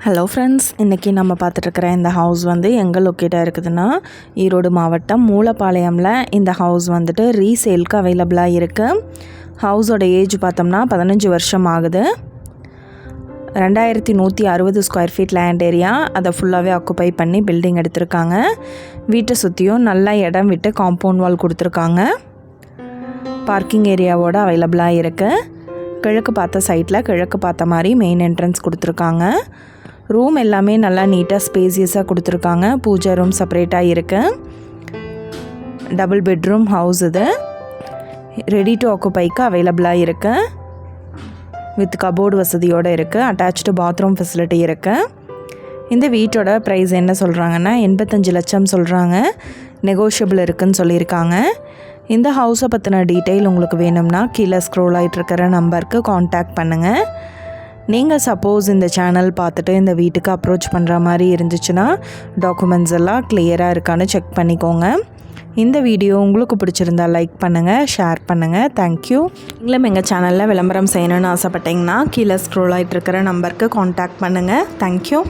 Hello friends, இன்றைக்கி நம்ம பார்த்துட்ருக்கிற இந்த ஹவுஸ் வந்து எங்கே லொக்கேட்டாக இருக்குதுன்னா ஈரோடு மாவட்டம் மூலப்பாளையமில் இந்த ஹவுஸ் வந்துட்டு ரீசேலுக்கு அவைலபிளாக இருக்குது. ஹவுஸோட ஏஜ் பார்த்தோம்னா 15 வருஷம் ஆகுது. 2160 ஸ்கொயர் ஃபீட் லேண்ட் ஏரியா, அதை ஃபுல்லாகவே ஆக்குப்பை பண்ணி பில்டிங் எடுத்திருக்காங்க. வீட்டை சுற்றியும் நல்லா இடம் விட்டு காம்பவுண்ட் வால் கொடுத்துருக்காங்க. பார்க்கிங் ஏரியாவோட அவைலபிளாக இருக்குது. கிழக்கு பார்த்த சைட்டில் கிழக்கு பார்த்த மாதிரி மெயின் என்ட்ரன்ஸ் கொடுத்துருக்காங்க. ரூம் எல்லாமே நல்லா நீட்டாக ஸ்பேசியஸாக கொடுத்துருக்காங்க. பூஜா ரூம் செப்பரேட்டாக இருக்குது. டபுள் பெட்ரூம் ஹவுஸ் இது. ரெடி டு ஆக்குப்பைக்கு அவைலபிளாக இருக்குது. வித் கபோர்டு வசதியோடு இருக்குது. அட்டாச்டு பாத்ரூம் ஃபெசிலிட்டி இருக்குது. இந்த வீட்டோட ப்ரைஸ் என்ன சொல்கிறாங்கன்னா 85 லட்சம் சொல்கிறாங்க. நெகோஷியபிள் இருக்குதுன்னு சொல்லியிருக்காங்க. இந்த ஹவுஸை பற்றின டீட்டெயில் உங்களுக்கு வேணும்னா கீழே ஸ்க்ரோல் ஆகிட்டுருக்கிற நம்பருக்கு காண்டாக்ட் பண்ணுங்கள். நீங்கள் சப்போஸ் இந்த சேனல் பார்த்துட்டு இந்த வீட்டுக்கு அப்ரோச் பண்ணுற மாதிரி இருந்துச்சுன்னா டாக்குமெண்ட்ஸ் எல்லாம் கிளியராக இருக்கான்னு செக் பண்ணிக்கோங்க. இந்த வீடியோ உங்களுக்கு பிடிச்சிருந்தா லைக் பண்ணுங்கள், ஷேர் பண்ணுங்கள். தேங்க்யூ. நீங்களும் எங்கள் சேனலில் விளம்பரம் செய்யணும்னு ஆசைப்பட்டீங்கன்னா கீழே ஸ்க்ரோல் ஆகிட்டுருக்கிற நம்பருக்கு காண்டாக்ட் பண்ணுங்கள். தேங்க்யூ.